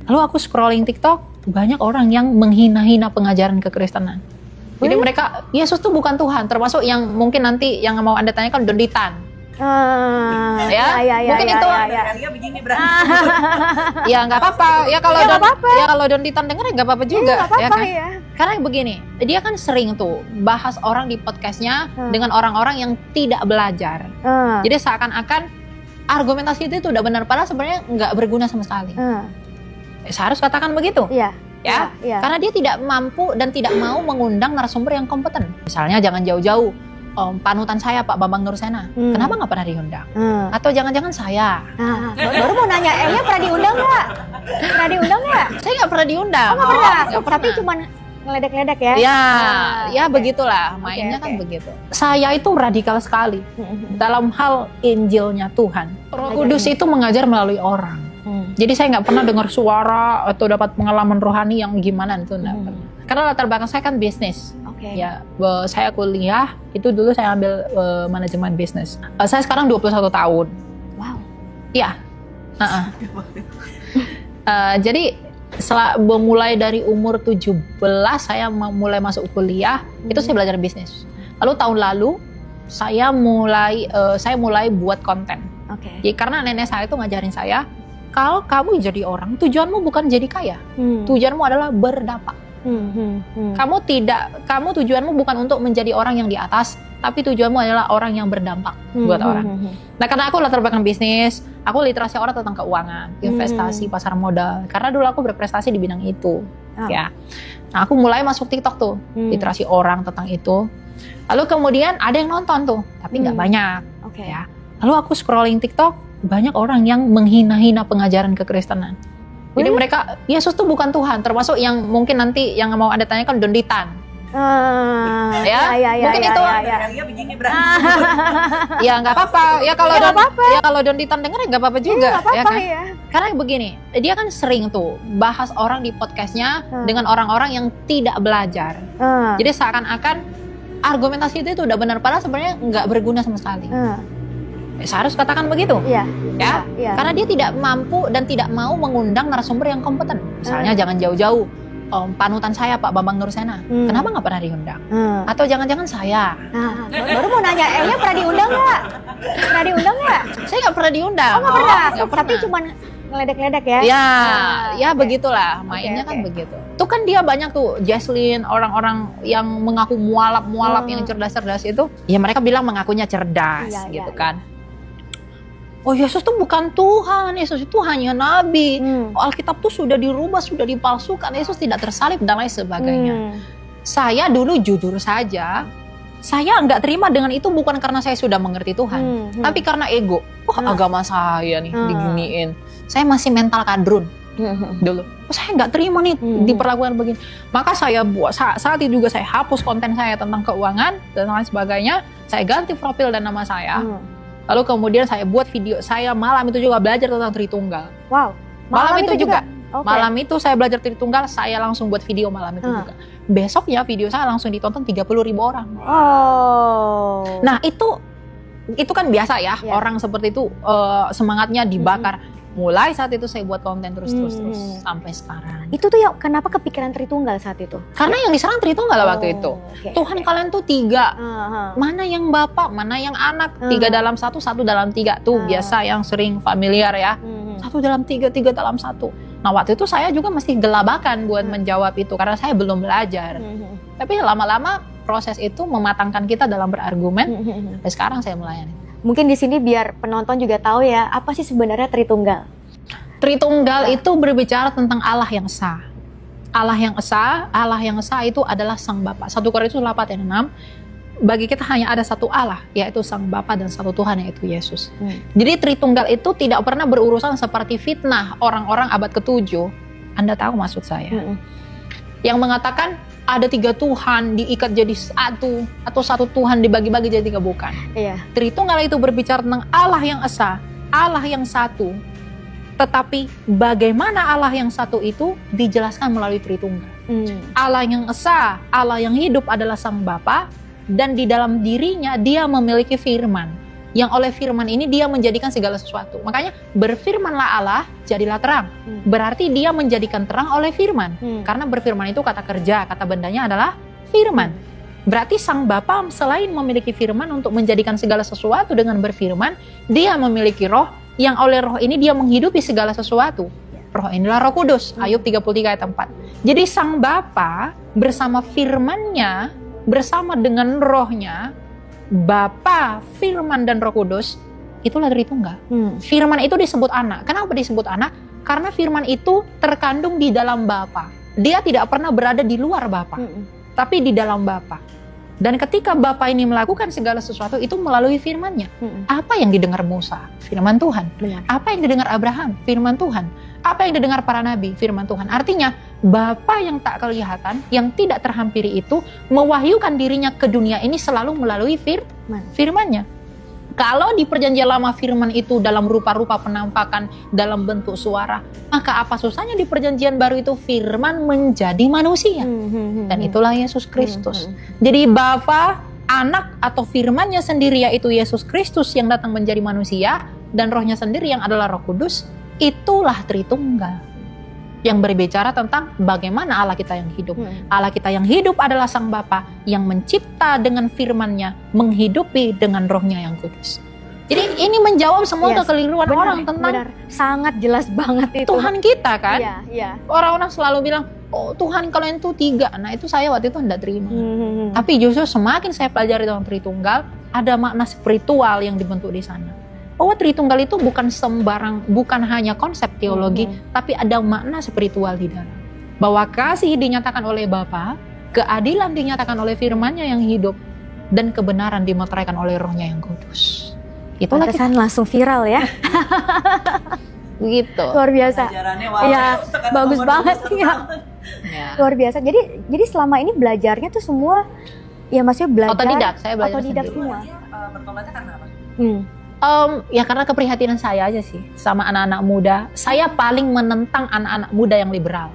Lalu aku scrolling TikTok, banyak orang yang menghina-hina pengajaran kekristenan. Jadi mereka, Yesus tuh bukan Tuhan, termasuk yang mungkin nanti yang mau Anda tanyakan Donditan. Mungkin itu begini berarti. Ya nggak apa-apa. Ya kalau Donditan denger ya nggak apa-apa juga. Ya kan? Karena begini, dia kan sering tuh bahas orang di podcastnya dengan orang-orang yang tidak belajar. Jadi seakan-akan argumentasi itu udah benar, padahal sebenarnya nggak berguna sama sekali. Saya harus katakan begitu. Karena dia tidak mampu dan tidak mau mengundang narasumber yang kompeten. Misalnya jangan jauh-jauh, panutan saya Pak Bambang Nursena, kenapa nggak pernah diundang? Atau jangan-jangan saya? Baru mau nanya, Enya pernah diundang nggak? Pernah diundang nggak? Saya nggak pernah diundang. Nggak pernah. Tapi cuma ngeledek-ledek ya? Ya begitulah, mainnya kan begitu. Saya itu radikal sekali dalam hal Injilnya Tuhan. Roh Kudus itu mengajar melalui orang. Jadi saya nggak pernah dengar suara atau dapat pengalaman rohani yang gimana itu nggak pernah. Karena latar belakang saya kan bisnis. Ya, saya kuliah itu dulu saya ambil manajemen bisnis. Saya sekarang 21 tahun. Wow. Iya. Jadi mulai dari umur 17 saya mulai masuk kuliah, itu saya belajar bisnis. Lalu tahun lalu saya mulai buat konten. Jadi karena nenek saya itu ngajarin saya, kalau kamu jadi orang, tujuanmu bukan jadi kaya. Tujuanmu adalah berdampak. Kamu tujuanmu bukan untuk menjadi orang yang di atas, tapi tujuanmu adalah orang yang berdampak buat orang. Nah, karena aku latar belakang bisnis, aku literasi orang tentang keuangan, investasi, pasar modal. Karena dulu aku berprestasi di bidang itu. Ya. Nah, aku mulai masuk TikTok tuh, literasi orang tentang itu. Lalu kemudian ada yang nonton tuh, tapi nggak banyak. Ya. Lalu aku scrolling TikTok, banyak orang yang menghina-hina pengajaran kekristenan. Jadi mereka, Yesus tuh bukan Tuhan, termasuk yang mungkin nanti yang mau Anda tanyakan Donditan. Mungkin itu. Begini berarti. Ya nggak apa-apa. Ya kalau Donditan denger ya nggak apa-apa juga. Karena begini, dia kan sering tuh bahas orang di podcastnya dengan orang-orang yang tidak belajar. Jadi seakan-akan argumentasi itu udah benar, padahal sebenarnya nggak berguna sama sekali. Saya harus katakan begitu. Karena dia tidak mampu dan tidak mau mengundang narasumber yang kompeten. Misalnya jangan jauh-jauh, panutan saya Pak Bambang Nursena, kenapa nggak pernah diundang? Atau jangan-jangan saya? Baru mau nanya, Enya pernah diundang nggak? Pernah diundang nggak? Saya nggak pernah diundang. Nggak pernah. Tapi cuma ngeledek-ledek ya? Ya begitulah, mainnya kan begitu. Tuh kan dia banyak tuh, Jesslyn, orang-orang yang mengaku mualaf yang cerdas-cerdas itu, ya mereka bilang mengakunya cerdas gitu kan. Oh, Yesus tuh bukan Tuhan, Yesus itu hanya nabi. Alkitab tuh sudah dirubah, sudah dipalsukan, Yesus tidak tersalib dan lain sebagainya. Saya dulu jujur saja, saya nggak terima dengan itu bukan karena saya sudah mengerti Tuhan, tapi karena ego. Agama saya nih diginiin. Saya masih mental kadrun dulu. Saya nggak terima nih diperlakukan begini. Maka saya saat itu juga saya hapus konten saya tentang keuangan dan lain sebagainya. Saya ganti profil dan nama saya. Lalu kemudian saya buat video saya malam itu juga belajar tentang Tritunggal. Wow. Malam itu juga. Malam itu saya belajar Tritunggal, saya langsung buat video malam itu juga. Besoknya video saya langsung ditonton 30.000 orang. Nah, itu kan biasa ya. Orang seperti itu semangatnya dibakar. Mulai saat itu saya buat konten terus sampai sekarang. Itu tuh ya kenapa kepikiran Tritunggal saat itu? Karena yang diserang Tritunggal waktu itu. Tuhan kalian tuh 3. Mana yang Bapak, mana yang anak. 3 dalam 1, 1 dalam 3. Tuh biasa yang sering familiar ya. 1 dalam 3, 3 dalam 1. Nah, waktu itu saya juga masih gelabakan buat menjawab itu karena saya belum belajar. Tapi lama-lama proses itu mematangkan kita dalam berargumen. Sampai sekarang saya melayani. Mungkin di sini biar penonton juga tahu ya, apa sih sebenarnya Tritunggal? Tritunggal itu berbicara tentang Allah yang esa. Allah yang esa itu adalah Sang Bapa. 1 Korintus 8:6. Bagi kita hanya ada satu Allah, yaitu Sang Bapa dan satu Tuhan, yaitu Yesus. Jadi Tritunggal itu tidak pernah berurusan seperti fitnah orang-orang abad ke-7. Anda tahu maksud saya? Yang mengatakan ada 3 Tuhan diikat jadi satu, atau 1 Tuhan dibagi-bagi jadi 3, bukan. Tritunggal itu berbicara tentang Allah yang esa, Allah yang satu. Tetapi bagaimana Allah yang satu itu dijelaskan melalui Tritunggal. Allah yang esa, Allah yang hidup adalah Sang Bapa, dan di dalam dirinya dia memiliki firman yang oleh firman ini dia menjadikan segala sesuatu. Makanya berfirmanlah Allah, jadilah terang. Berarti dia menjadikan terang oleh firman. Karena berfirman itu kata kerja, kata bendanya adalah firman. Berarti sang Bapa selain memiliki firman untuk menjadikan segala sesuatu dengan berfirman, dia memiliki roh yang oleh roh ini dia menghidupi segala sesuatu. Roh inilah Roh Kudus, Ayub 33 ayat 4. Jadi sang Bapa bersama firman-Nya, bersama dengan rohnya, Bapa, firman dan Roh Kudus, itulah Tritunggal. Firman itu disebut anak. Kenapa disebut anak? Karena firman itu terkandung di dalam Bapa. Dia tidak pernah berada di luar Bapa, tapi di dalam Bapa. Dan ketika Bapa ini melakukan segala sesuatu itu melalui firman-Nya. Apa yang didengar Musa? Firman Tuhan. Benar. Apa yang didengar Abraham? Firman Tuhan. Apa yang didengar para nabi? Firman Tuhan. Artinya Bapa yang tak kelihatan, yang tidak terhampiri itu mewahyukan dirinya ke dunia ini selalu melalui firman-Nya. Kalau di perjanjian lama firman itu dalam rupa-rupa penampakan dalam bentuk suara, maka apa susahnya di perjanjian baru itu firman menjadi manusia. Dan itulah Yesus Kristus. Jadi Bapa, anak atau firman-Nya sendiri yaitu Yesus Kristus yang datang menjadi manusia, dan rohnya sendiri yang adalah Roh Kudus, itulah Tritunggal. Yang berbicara tentang bagaimana Allah kita yang hidup. Allah kita yang hidup adalah Sang Bapa yang mencipta dengan firman-Nya, menghidupi dengan rohnya yang kudus. Jadi ini menjawab semua kekeliruan orang tentang sangat jelas banget itu. Tuhan kita kan. Orang-orang selalu bilang, oh Tuhan kalian itu 3. Nah itu saya waktu itu tidak terima. Tapi justru semakin saya pelajari tentang Tritunggal, ada makna spiritual yang dibentuk di sana. Bahwa Tritunggal itu bukan sembarang, bukan hanya konsep teologi, tapi ada makna spiritual di dalam. Bahwa kasih dinyatakan oleh Bapa, keadilan dinyatakan oleh firman-Nya yang hidup, dan kebenaran dimeteraikan oleh rohnya yang kudus. Itulah kita. Langsung viral ya. Begitu. Luar biasa. Ya, bagus banget ya. Luar biasa. Jadi selama ini belajarnya tuh semua, ya maksudnya belajar. Otodidak, saya belajar otodidak sendiri. semua. Bertobatnya karena apa? Ya karena keprihatinan saya aja sih sama anak-anak muda. Saya paling menentang anak-anak muda yang liberal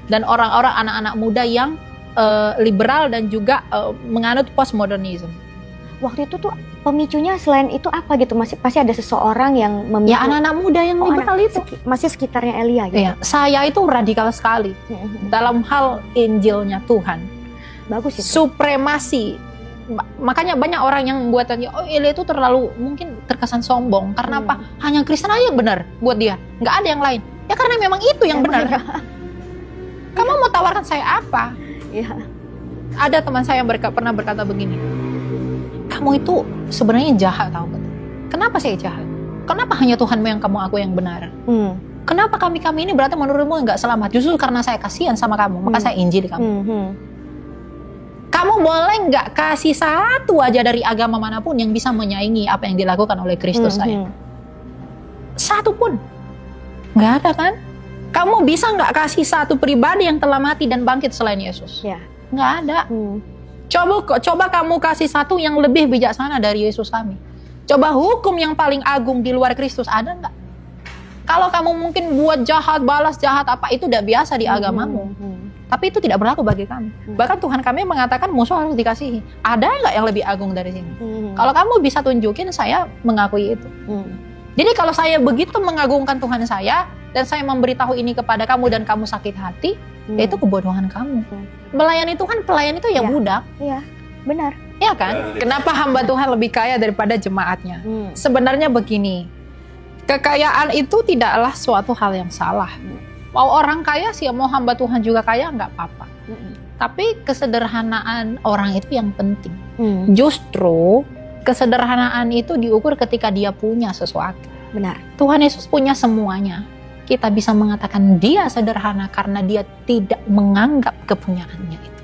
dan orang-orang anak-anak muda yang liberal dan juga menganut postmodernism. Waktu itu tuh pemicunya selain itu apa gitu? Pasti ada seseorang yang memicu. Ya anak-anak muda yang liberal itu masih sekitarnya Elia gitu. Ya, saya itu radikal sekali dalam hal Injilnya Tuhan. Bagus itu. Supremasi. Makanya banyak orang yang buatannya, oh Elia itu terlalu mungkin terkesan sombong. Karena apa? Hanya Kristen aja yang benar buat dia. Nggak ada yang lain. Ya karena memang itu yang benar. Kamu mau tawarkan saya apa? Ya. Ada teman saya yang pernah berkata begini, kamu itu sebenarnya jahat tau gak? Kenapa saya jahat? Kenapa hanya Tuhanmu yang kamu aku yang benar? Kenapa kami ini berarti menurutmu nggak selamat? Justru karena saya kasihan sama kamu, maka saya injil kamu. Kamu boleh nggak kasih satu aja dari agama manapun yang bisa menyaingi apa yang dilakukan oleh Kristus saya? Satu pun. Nggak ada kan? Kamu bisa nggak kasih satu pribadi yang telah mati dan bangkit selain Yesus? Ya. Nggak ada. Coba kamu kasih satu yang lebih bijaksana dari Yesus kami. Coba hukum yang paling agung di luar Kristus ada nggak? Kalau kamu mungkin buat jahat, balas jahat apa itu udah biasa di agamamu. Tapi itu tidak berlaku bagi kami. Bahkan Tuhan kami mengatakan musuh harus dikasihi. Ada nggak yang lebih agung dari sini? Kalau kamu bisa tunjukin, saya mengakui itu. Jadi kalau saya begitu mengagungkan Tuhan saya, dan saya memberitahu ini kepada kamu dan kamu sakit hati, ya itu kebodohan kamu. Melayani Tuhan, pelayan itu ya budak. Iya, benar. Iya kan? Kenapa hamba Tuhan lebih kaya daripada jemaatnya? Sebenarnya begini, kekayaan itu tidaklah suatu hal yang salah. Mau orang kaya sih, mau hamba Tuhan juga kaya, nggak apa-apa. Tapi kesederhanaan orang itu yang penting. Justru kesederhanaan itu diukur ketika dia punya sesuatu. Benar. Tuhan Yesus punya semuanya. Kita bisa mengatakan dia sederhana karena dia tidak menganggap kepunyaannya itu.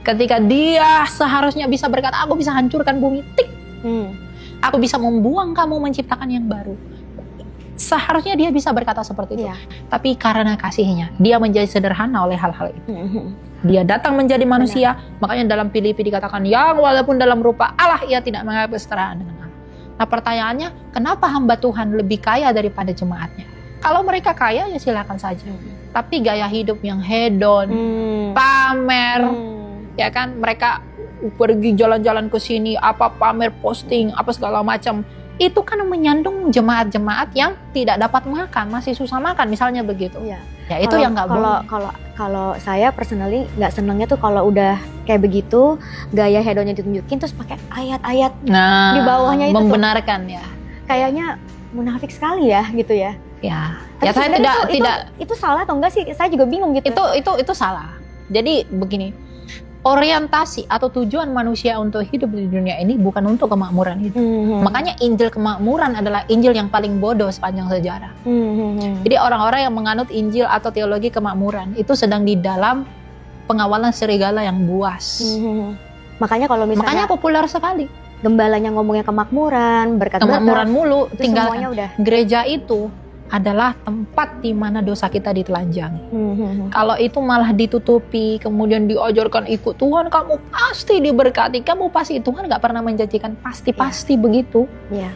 Ketika dia seharusnya bisa berkata, aku bisa hancurkan bumi, tik. Aku bisa membuang kamu, menciptakan yang baru. Seharusnya dia bisa berkata seperti itu. Tapi karena kasihnya, dia menjadi sederhana oleh hal-hal itu. Dia datang menjadi manusia. Makanya dalam Filipi dikatakan, yang walaupun dalam rupa Allah, ia tidak menganggap kesetaraan dengan Allah. Nah pertanyaannya, kenapa hamba Tuhan lebih kaya daripada jemaatnya? Kalau mereka kaya, ya silakan saja. Tapi gaya hidup yang hedon, pamer, ya kan, mereka pergi jalan-jalan ke sini, apa pamer posting, apa segala macam. Itu kan menyandung jemaat-jemaat yang tidak dapat makan, masih susah makan misalnya begitu. Iya. Ya itu yang nggak boleh. Kalau saya personally nggak senangnya tuh kalau udah kayak begitu, gaya hedonnya ditunjukin terus pakai ayat-ayat di bawahnya itu membenarkan tuh. Ya. Kayaknya munafik sekali ya gitu ya. Ya. Tapi Ya saya tidak itu salah atau enggak sih? Saya juga bingung gitu. Itu salah. Jadi begini, orientasi atau tujuan manusia untuk hidup di dunia ini bukan untuk kemakmuran hidup. Makanya Injil kemakmuran adalah Injil yang paling bodoh sepanjang sejarah. Jadi orang-orang yang menganut Injil atau teologi kemakmuran itu sedang di dalam pengawalan serigala yang buas. Makanya kalau misalnya populer sekali. Gembalanya ngomongnya kemakmuran, berkat kemakmuran mulu, tinggal udah. Gereja itu adalah tempat di mana dosa kita ditelanjangi. Kalau itu malah ditutupi, kemudian diajarkan ikut Tuhan, kamu pasti diberkati, kamu pasti, Tuhan nggak pernah menjanjikan pasti begitu. Yeah.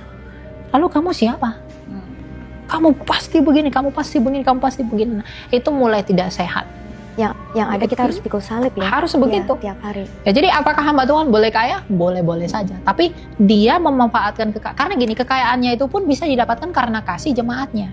Lalu kamu siapa? Kamu pasti begini, kamu pasti begini, kamu pasti begini. Nah, itu mulai tidak sehat. Yang ada kita harus pikul salib ya. Harus begitu. Ya, tiap hari. Ya, jadi apakah hamba Tuhan boleh kaya? Boleh-boleh saja. Tapi dia memanfaatkan karena gini, kekayaannya itu pun bisa didapatkan karena kasih jemaatnya.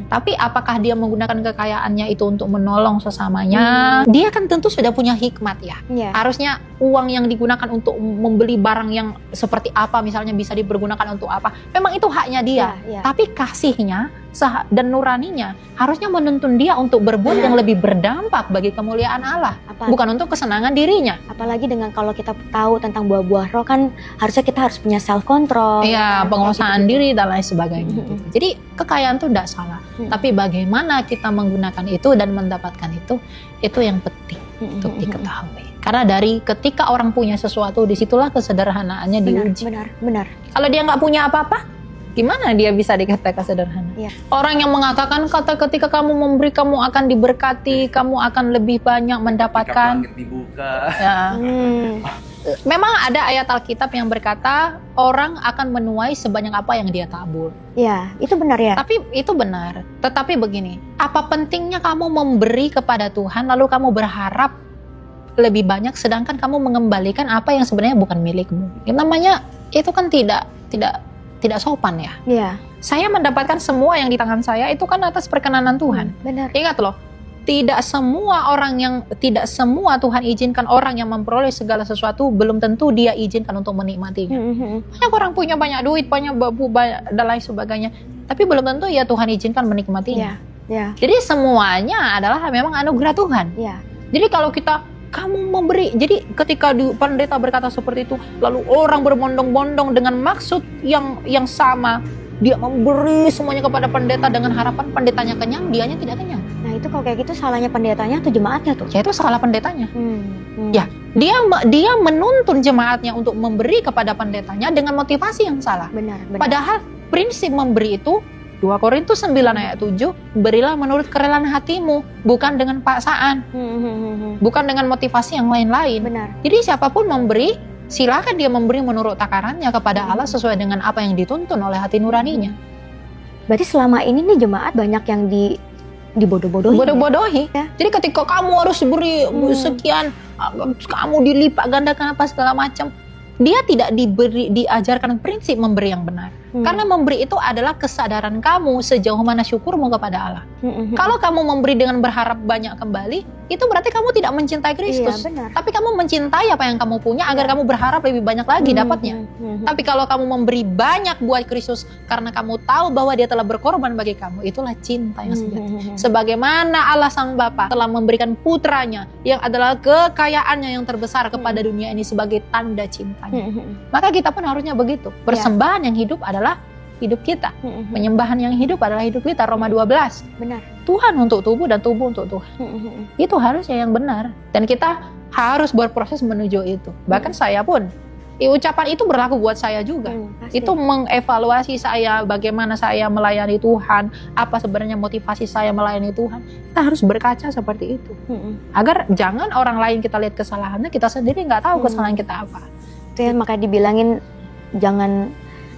Tapi apakah dia menggunakan kekayaannya itu untuk menolong sesamanya? Dia kan tentu sudah punya hikmat ya. Harusnya uang yang digunakan untuk membeli barang yang seperti apa misalnya bisa dipergunakan untuk apa. Memang itu haknya dia. Tapi kasihnya dan nuraninya harusnya menuntun dia untuk berbuat yang lebih berdampak bagi kemuliaan Allah, bukan untuk kesenangan dirinya. Apalagi dengan kalau kita tahu tentang buah-buah roh kan harusnya kita harus punya self control. Iya, penguasaan diri dan lain sebagainya. Gitu. Jadi kekayaan itu tidak salah, tapi bagaimana kita menggunakan itu dan mendapatkan itu yang penting untuk diketahui. Karena dari ketika orang punya sesuatu, disitulah kesederhanaannya diuji. Benar. Kalau dia nggak punya apa-apa, gimana dia bisa dikatakan sederhana? Orang yang mengatakan ketika kamu memberi kamu akan diberkati, kamu akan lebih banyak mendapatkan. Ketika langit dibuka. Ya. Memang ada ayat Alkitab yang berkata orang akan menuai sebanyak apa yang dia tabur. Ya, itu benar ya. Tapi itu benar. Tetapi begini, apa pentingnya kamu memberi kepada Tuhan lalu kamu berharap lebih banyak sedangkan kamu mengembalikan apa yang sebenarnya bukan milikmu? Yang namanya itu kan tidak sopan ya. Iya. Saya mendapatkan semua yang di tangan saya itu kan atas perkenanan Tuhan. Benar. Ingat loh, tidak semua Tuhan izinkan orang yang memperoleh segala sesuatu belum tentu dia izinkan untuk menikmatinya. Banyak orang punya banyak duit, banyak babu, dan lain sebagainya, tapi belum tentu ya Tuhan izinkan menikmatinya. Jadi semuanya adalah memang anugerah Tuhan. Jadi kalau kamu memberi, jadi ketika pendeta berkata seperti itu, lalu orang berbondong-bondong dengan maksud yang sama, dia memberi semuanya kepada pendeta dengan harapan pendetanya kenyang, dianya tidak kenyang. Nah itu kalau kayak gitu salahnya pendetanya atau jemaatnya tuh? Ya itu salah pendetanya. Ya, dia menuntun jemaatnya untuk memberi kepada pendetanya dengan motivasi yang salah. Benar. Padahal prinsip memberi itu 2 Korintus 9 ayat 7, berilah menurut kerelaan hatimu, bukan dengan paksaan, bukan dengan motivasi yang lain-lain. Benar. Jadi siapapun memberi, silakan dia memberi menurut takarannya kepada Allah sesuai dengan apa yang dituntun oleh hati nuraninya. Berarti selama ini nih jemaat banyak yang dibodoh-bodohi. Ya? Jadi ketika kamu harus beri sekian, kamu dilipat gandakan apa segala macam, dia tidak diajarkan prinsip memberi yang benar. Karena memberi itu adalah kesadaran kamu sejauh mana syukurmu kepada Allah. Kalau kamu memberi dengan berharap banyak kembali, itu berarti kamu tidak mencintai Kristus. Tapi kamu mencintai apa yang kamu punya agar kamu berharap lebih banyak lagi dapatnya. Tapi kalau kamu memberi banyak buat Kristus karena kamu tahu bahwa dia telah berkorban bagi kamu, itulah cinta yang sejati. Sebagaimana Allah Sang Bapa telah memberikan putranya yang adalah kekayaannya yang terbesar kepada dunia ini sebagai tanda cintanya. Maka kita pun harusnya begitu. Persembahan yang hidup adalah hidup kita. Penyembahan yang hidup adalah hidup kita. Roma 12. Benar. Tuhan untuk tubuh dan tubuh untuk Tuhan. Itu harusnya yang benar. Dan kita harus berproses menuju itu. Bahkan saya pun, ucapan itu berlaku buat saya juga. Itu mengevaluasi saya, bagaimana saya melayani Tuhan, apa sebenarnya motivasi saya melayani Tuhan. Kita harus berkaca seperti itu. Agar jangan orang lain kita lihat kesalahannya, kita sendiri nggak tahu kesalahan kita apa. Itu yang makanya dibilangin jangan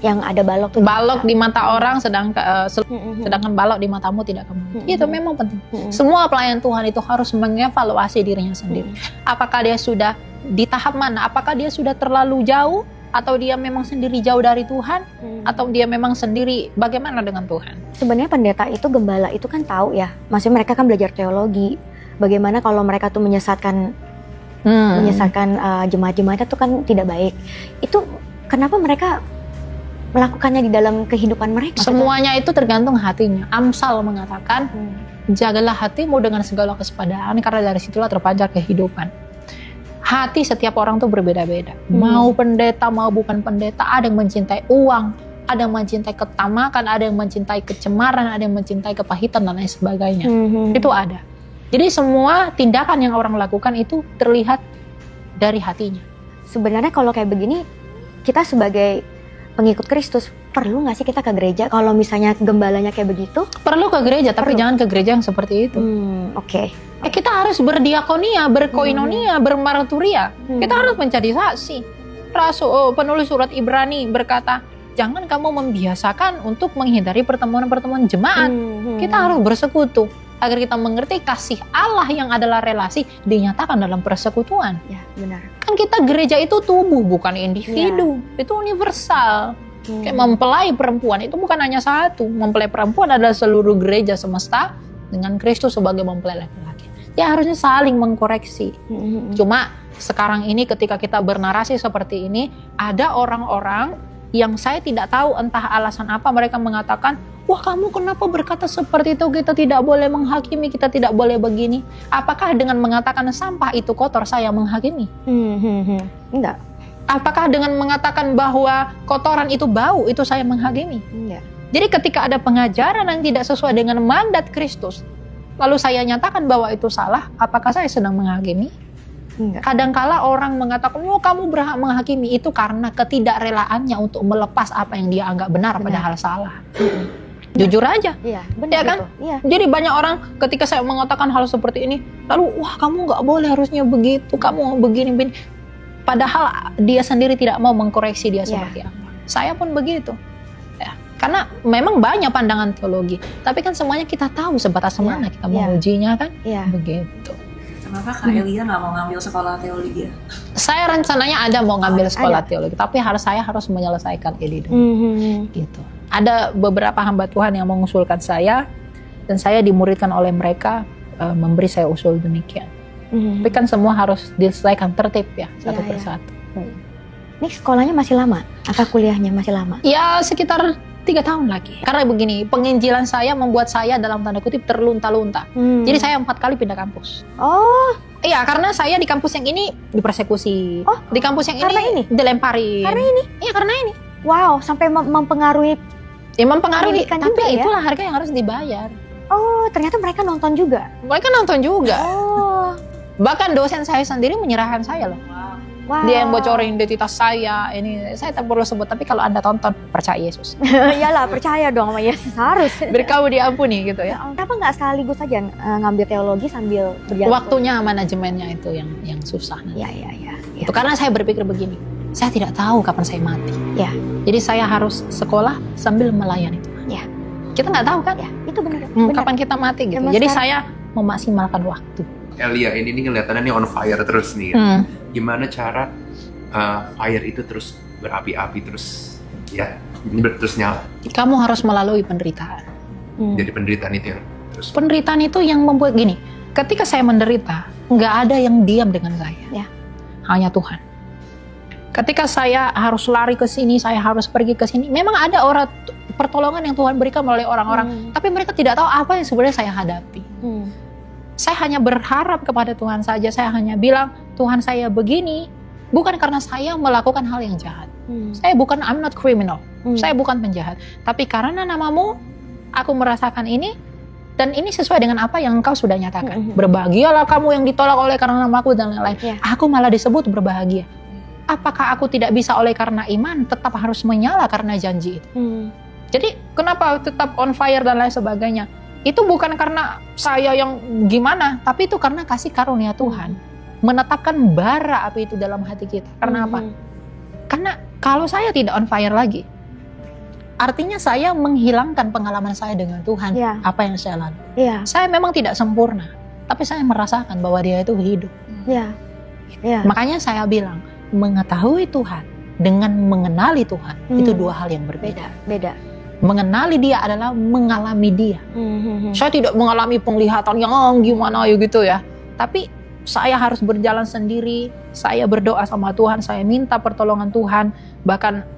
yang ada balok tuh. Balok di mata orang, sedangkan balok di matamu tidak kamu. Itu memang penting. Semua pelayan Tuhan itu harus mengevaluasi dirinya sendiri. Apakah dia sudah di tahap mana? Apakah dia sudah terlalu jauh? Atau dia memang sendiri jauh dari Tuhan? Atau dia memang sendiri bagaimana dengan Tuhan? Sebenarnya pendeta itu, gembala itu kan tahu ya. Maksudnya mereka kan belajar teologi. Bagaimana kalau mereka tuh menyesatkan jemaat-jemaatnya tuh kan tidak baik. Itu kenapa mereka melakukannya di dalam kehidupan mereka? Semuanya itu tergantung hatinya. Amsal mengatakan, jagalah hatimu dengan segala kewaspadaan, karena dari situlah terpancar kehidupan. Hati setiap orang tuh berbeda-beda. Mau pendeta, mau bukan pendeta, ada yang mencintai uang, ada yang mencintai ketamakan, ada yang mencintai kecemaran, ada yang mencintai kepahitan dan lain sebagainya. Itu ada. Jadi semua tindakan yang orang lakukan itu terlihat dari hatinya. Sebenarnya kalau kayak begini, kita sebagai pengikut Kristus, perlu nggak sih kita ke gereja kalau misalnya gembalanya kayak begitu? Perlu ke gereja, tapi jangan ke gereja yang seperti itu. Oke. Kita harus berdiakonia, berkoinonia, bermarturia. Kita harus menjadi saksi. Penulis surat Ibrani berkata, jangan kamu membiasakan untuk menghindari pertemuan-pertemuan jemaat. Kita harus bersekutu agar kita mengerti kasih Allah yang adalah relasi dinyatakan dalam persekutuan. Ya, benar. Kan kita gereja itu tubuh, bukan individu. Itu universal. Kayak mempelai perempuan itu bukan hanya satu. Mempelai perempuan adalah seluruh gereja semesta dengan Kristus sebagai mempelai laki-laki. Ya harusnya saling mengkoreksi. Cuma sekarang ini ketika kita bernarasi seperti ini, ada orang-orang yang saya tidak tahu entah alasan apa mereka mengatakan, wah kamu kenapa berkata seperti itu, kita tidak boleh menghakimi, kita tidak boleh begini. Apakah dengan mengatakan sampah itu kotor saya menghakimi? Enggak. Apakah dengan mengatakan bahwa kotoran itu bau itu saya menghakimi? Enggak. Jadi ketika ada pengajaran yang tidak sesuai dengan mandat Kristus, lalu saya nyatakan bahwa itu salah, apakah saya sedang menghakimi? Enggak. Kadangkala orang mengatakan, oh kamu berhak menghakimi, itu karena ketidakrelaannya untuk melepas apa yang dia anggap benar. Padahal salah. Jujur aja. Iya, benar ya kan? Iya. Jadi banyak orang ketika saya mengatakan hal seperti ini, lalu wah kamu nggak boleh harusnya begitu, kamu begini. Padahal dia sendiri tidak mau mengkoreksi dia seperti apa. Saya pun begitu. Ya, karena memang banyak pandangan teologi, tapi kan semuanya kita tahu sebatas mana kita mengujinya kan? Begitu. Kenapa Kak Elia nggak mau ngambil sekolah teologi? Saya rencananya ada mau ngambil sekolah teologi, tapi saya harus menyelesaikan ini dulu. Gitu. Ada beberapa hamba Tuhan yang mengusulkan saya, dan saya dimuridkan oleh mereka memberi saya usul demikian. Tapi kan semua harus diselesaikan tertib ya, satu persatu. Ini sekolahnya masih lama? Atau kuliahnya masih lama? Ya sekitar 3 tahun lagi. Karena begini, penginjilan saya membuat saya dalam tanda kutip terlunta-lunta. Jadi saya 4 kali pindah kampus. Oh. Iya, karena saya di kampus yang ini dipersekusi. Oh, di kampus yang ini dilemparin. Karena ini? Iya, karena ini. Wow, sampai mempengaruhi. Ya mempengaruhi, tapi juga, itulah harga yang harus dibayar. Oh, ternyata mereka nonton juga? Mereka nonton juga. Oh. Bahkan dosen saya sendiri menyerahkan saya loh. Wow. Dia yang bocorin identitas saya. Ini saya tak perlu sebut, tapi kalau Anda tonton, percaya Yesus. Iyalah, percaya dong sama Yesus, harus. Biar kamu diampuni gitu ya. Kenapa nggak sekaligus aja ngambil teologi sambil berjalan? Waktunya, manajemennya itu yang susah. Iya. Itu karena saya berpikir begini, saya tidak tahu kapan saya mati. Ya. Jadi saya harus sekolah sambil melayani Tuhan. Ya. Kita nggak tahu kan? Ya, itu benar. Kapan kita mati gitu. Jadi saya memaksimalkan waktu. Elia ini kelihatannya on fire terus nih. Gimana cara fire itu terus berapi-api terus ya, terus nyala? Kamu harus melalui penderitaan. Jadi penderitaan itu yang terus. Penderitaan itu yang membuat gini. Ketika saya menderita, nggak ada yang diam dengan saya. Ya. Hanya Tuhan. Ketika saya harus lari ke sini, saya harus pergi ke sini. Memang ada orang pertolongan yang Tuhan berikan melalui orang-orang, tapi mereka tidak tahu apa yang sebenarnya saya hadapi. Saya hanya berharap kepada Tuhan saja. Saya hanya bilang, Tuhan saya begini, bukan karena saya melakukan hal yang jahat. Saya bukan, I'm not criminal. Saya bukan penjahat. Tapi karena namamu, aku merasakan ini, dan ini sesuai dengan apa yang engkau sudah nyatakan. Berbahagialah kamu yang ditolak oleh karena namaku dan lain-lain. Aku malah disebut berbahagia. Apakah aku tidak bisa oleh karena iman, tetap harus menyala karena janji itu? Jadi kenapa tetap on fire dan lain sebagainya? Itu bukan karena saya yang gimana, tapi itu karena kasih karunia Tuhan. Menetapkan bara api itu dalam hati kita. Karena apa? Karena kalau saya tidak on fire lagi, artinya saya menghilangkan pengalaman saya dengan Tuhan. Apa yang saya lalui. Saya memang tidak sempurna, tapi saya merasakan bahwa Dia itu hidup. Makanya saya bilang, mengetahui Tuhan dengan mengenali Tuhan itu dua hal yang berbeda. Beda. Mengenali Dia adalah mengalami Dia. Saya tidak mengalami penglihatan yang gimana gitu ya. Tapi saya harus berjalan sendiri, saya berdoa sama Tuhan, saya minta pertolongan Tuhan. Bahkan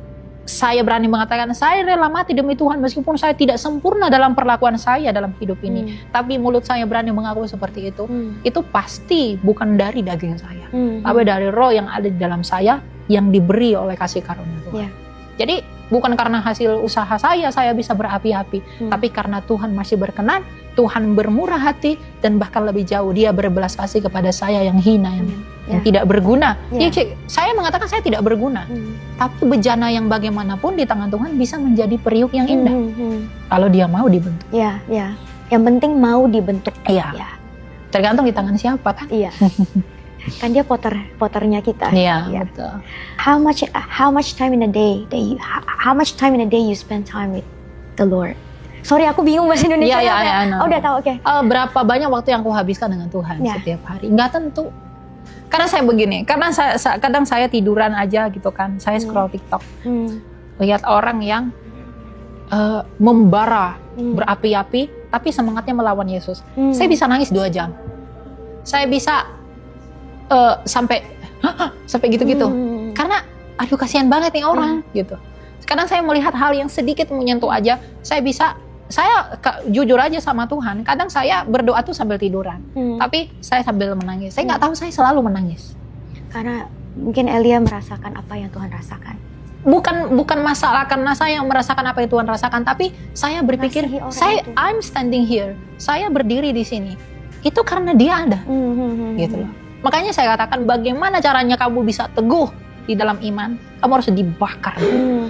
saya berani mengatakan, saya rela mati demi Tuhan meskipun saya tidak sempurna dalam perlakuan saya dalam hidup ini. Tapi mulut saya berani mengaku seperti itu. Itu pasti bukan dari daging saya, tapi dari roh yang ada di dalam saya yang diberi oleh kasih karunia Tuhan. Jadi bukan karena hasil usaha saya bisa berapi-api, tapi karena Tuhan masih berkenan, Tuhan bermurah hati, dan bahkan lebih jauh Dia berbelas kasih kepada saya yang hina, yang tidak berguna. Saya mengatakan saya tidak berguna, tapi bejana yang bagaimanapun di tangan Tuhan bisa menjadi periuk yang indah. Kalau Dia mau dibentuk. Yang penting mau dibentuk. Tergantung di tangan siapa kan. Kan Dia potternya kita. Betul. How much time in a day you spend time with the Lord? Sorry, aku bingung bahasa Indonesia. Udah tahu, oke. Berapa banyak waktu yang aku habiskan dengan Tuhan setiap hari? Nggak tentu. Karena saya begini, kadang saya tiduran aja gitu kan, saya scroll TikTok, lihat orang yang membara, berapi-api, tapi semangatnya melawan Yesus. Saya bisa nangis 2 jam. Saya bisa sampai gitu-gitu. Karena aduh kasihan banget nih orang gitu. Kadang saya melihat hal yang sedikit menyentuh aja, saya jujur aja sama Tuhan. Kadang saya berdoa tuh sambil tiduran, tapi saya sambil menangis. Saya nggak tahu, saya selalu menangis. Karena mungkin Elia merasakan apa yang Tuhan rasakan. Bukan masalah karena saya merasakan apa yang Tuhan rasakan, tapi saya berpikir, I'm standing here, saya berdiri di sini, itu karena Dia ada, gitu loh. Makanya saya katakan, bagaimana caranya kamu bisa teguh di dalam iman? Kamu harus dibakar.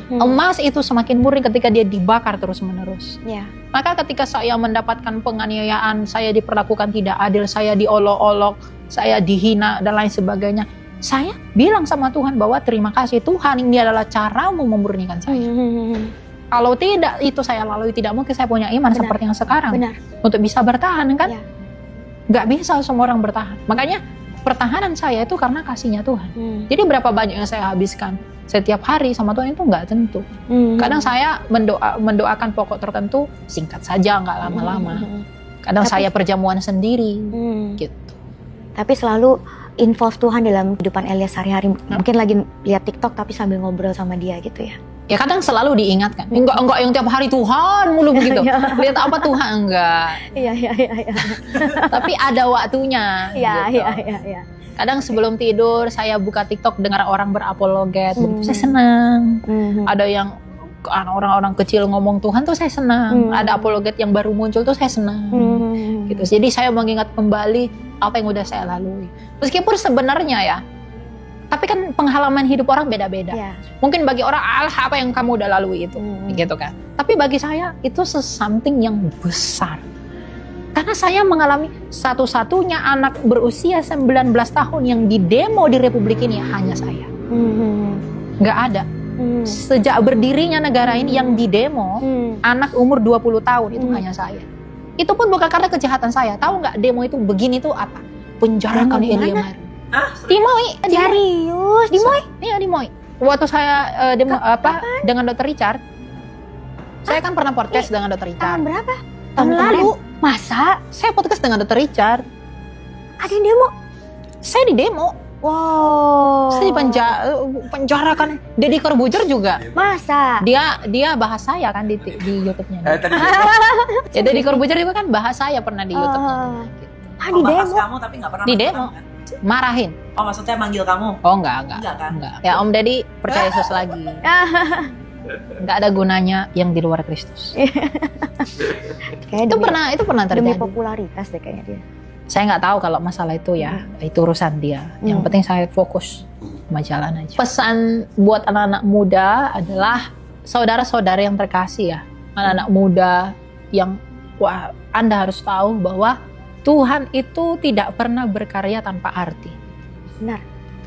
Emas itu semakin murni ketika dia dibakar terus-menerus. Maka ketika saya mendapatkan penganiayaan, saya diperlakukan tidak adil, saya diolok-olok, saya dihina dan lain sebagainya, saya bilang sama Tuhan bahwa terima kasih Tuhan, ini adalah caramu memurnikan saya. Kalau tidak itu saya lalui, tidak mungkin saya punya iman seperti yang sekarang. Untuk bisa bertahan kan? Gak bisa semua orang bertahan. Makanya pertahanan saya itu karena kasihnya Tuhan. Jadi berapa banyak yang saya habiskan setiap hari sama Tuhan itu nggak tentu. Kadang saya mendoakan pokok tertentu singkat saja, nggak lama-lama. Kadang saya perjamuan sendiri, gitu. Tapi selalu involve Tuhan dalam kehidupan Elia sehari-hari. Mungkin lagi lihat TikTok tapi sambil ngobrol sama Dia gitu ya. Ya kadang selalu diingatkan. Enggak yang tiap hari Tuhan mulu begitu. Lihat apa Tuhan, enggak. Iya. Tapi ada waktunya. Iya. Kadang sebelum tidur saya buka TikTok dengar orang berapologet, saya senang. Ada yang orang-orang kecil ngomong Tuhan tuh saya senang. Ada apologet yang baru muncul tuh saya senang. Gitu. Jadi saya mengingat kembali apa yang udah saya lalui. Meskipun sebenarnya ya, tapi kan pengalaman hidup orang beda-beda. Mungkin bagi orang, apa yang kamu udah lalui itu, gitu kan. Tapi bagi saya itu something yang besar. Karena saya mengalami satu-satunya anak berusia 19 tahun yang didemo di Republik ini hanya saya. Nggak ada. Sejak berdirinya negara ini yang didemo, anak umur 20 tahun itu hanya saya. Itu pun bukan karena kejahatan saya. Tahu nggak demo itu begini tuh apa? Penjarakan Elia Maru. Di MOI. Serius? Di MOI? Iya di MOI. Waktu saya demo dengan Dr. Richard, saya kan pernah podcast dengan Dr. Richard. Tahun berapa? Tahun lalu. Masa? Saya podcast dengan Dr. Richard. Ada yang demo? Saya di demo. Wow. Saya penjarakan. Deddy Corbuzier juga. Masa? Dia bahas saya kan di YouTube-nya. Ya Deddy Corbuzier juga kan bahas saya pernah di YouTube-nya. Di demo? Kamu tapi nggak pernah di demo. Kan? Marahin. Oh maksudnya manggil kamu? Oh enggak kan? Ya Om Deddy percaya Yesus lagi. Enggak ada gunanya yang di luar Kristus. Itu pernah terjadi. Demi popularitas deh kayaknya dia. Saya nggak tahu kalau masalah itu ya, itu urusan dia. Yang penting saya fokus sama jalan aja. Pesan buat anak-anak muda adalah saudara-saudara yang terkasih ya, anak-anak muda yang Anda harus tahu bahwa Tuhan itu tidak pernah berkarya tanpa arti. Benar.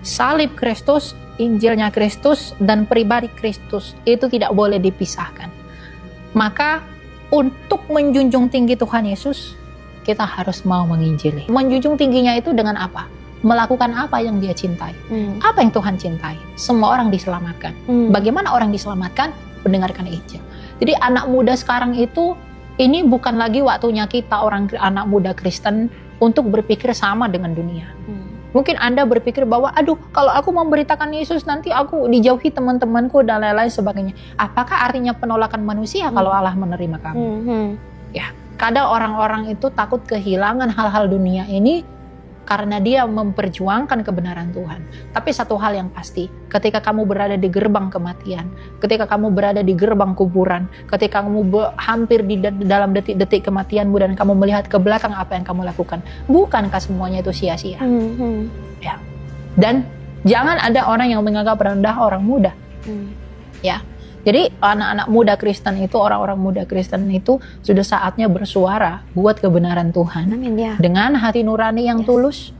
Salib Kristus, Injilnya Kristus, dan pribadi Kristus itu tidak boleh dipisahkan. Maka untuk menjunjung tinggi Tuhan Yesus, kita harus mau menginjili. Menjunjung tingginya itu dengan apa? Melakukan apa yang dia cintai. Apa yang Tuhan cintai? Semua orang diselamatkan. Bagaimana orang diselamatkan? Mendengarkan Injil. Jadi anak muda sekarang itu, ini bukan lagi waktunya kita anak muda Kristen untuk berpikir sama dengan dunia. Mungkin Anda berpikir bahwa, aduh, kalau aku memberitakan Yesus nanti aku dijauhi teman-temanku dan lain-lain sebagainya. Apakah artinya penolakan manusia kalau Allah menerima kamu? Ya, kadang orang-orang itu takut kehilangan hal-hal dunia ini karena dia memperjuangkan kebenaran Tuhan. Tapi satu hal yang pasti, ketika kamu berada di gerbang kematian, ketika kamu berada di gerbang kuburan, ketika kamu hampir di dalam detik-detik kematianmu dan kamu melihat ke belakang apa yang kamu lakukan, bukankah semuanya itu sia-sia? Ya. Dan jangan ada orang yang menganggap rendah orang muda. Ya. Jadi anak-anak muda Kristen itu, orang-orang muda Kristen itu sudah saatnya bersuara buat kebenaran Tuhan. Amin, ya. Dengan hati nurani yang tulus,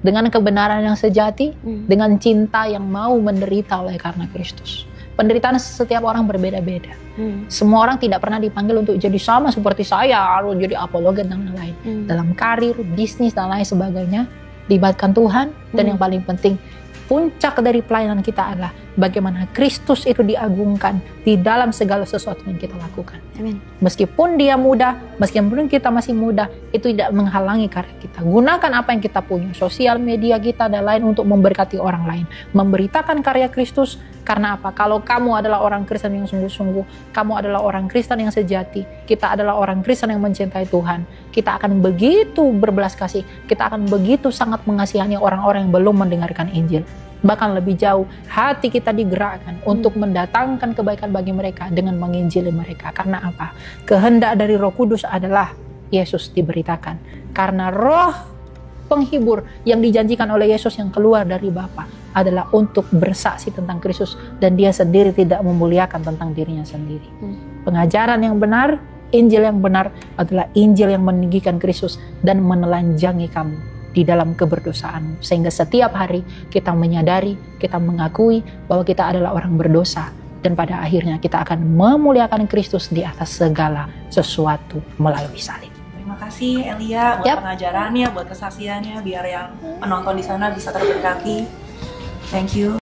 dengan kebenaran yang sejati, dengan cinta yang mau menderita oleh karena Kristus. Penderitaan setiap orang berbeda-beda. Semua orang tidak pernah dipanggil untuk jadi sama seperti saya, harus jadi apologet dan lain-lain. Dalam karir, bisnis dan lain sebagainya, libatkan Tuhan. Dan yang paling penting, puncak dari pelayanan kita adalah bagaimana Kristus itu diagungkan di dalam segala sesuatu yang kita lakukan. Amin. Meskipun dia muda, meskipun kita masih muda, itu tidak menghalangi karya kita. Gunakan apa yang kita punya, sosial media kita dan lain untuk memberkati orang lain. Memberitakan karya Kristus, karena apa? Kalau kamu adalah orang Kristen yang sungguh-sungguh, kamu adalah orang Kristen yang sejati, kita adalah orang Kristen yang mencintai Tuhan, kita akan begitu berbelas kasih, kita akan begitu sangat mengasihani orang-orang yang belum mendengarkan Injil. Bahkan lebih jauh, hati kita digerakkan untuk mendatangkan kebaikan bagi mereka dengan menginjili mereka. Karena apa? Kehendak dari Roh Kudus adalah Yesus diberitakan. Karena roh penghibur yang dijanjikan oleh Yesus yang keluar dari Bapa adalah untuk bersaksi tentang Kristus, dan dia sendiri tidak memuliakan tentang dirinya sendiri. Pengajaran yang benar, Injil yang benar adalah Injil yang meninggikan Kristus dan menelanjangi kamu di dalam keberdosaanmu, sehingga setiap hari kita menyadari, kita mengakui bahwa kita adalah orang berdosa, dan pada akhirnya kita akan memuliakan Kristus di atas segala sesuatu melalui salib. Terima kasih Elia buat pengajarannya, buat kesaksiannya, biar yang menonton di sana bisa terberkati. Thank you.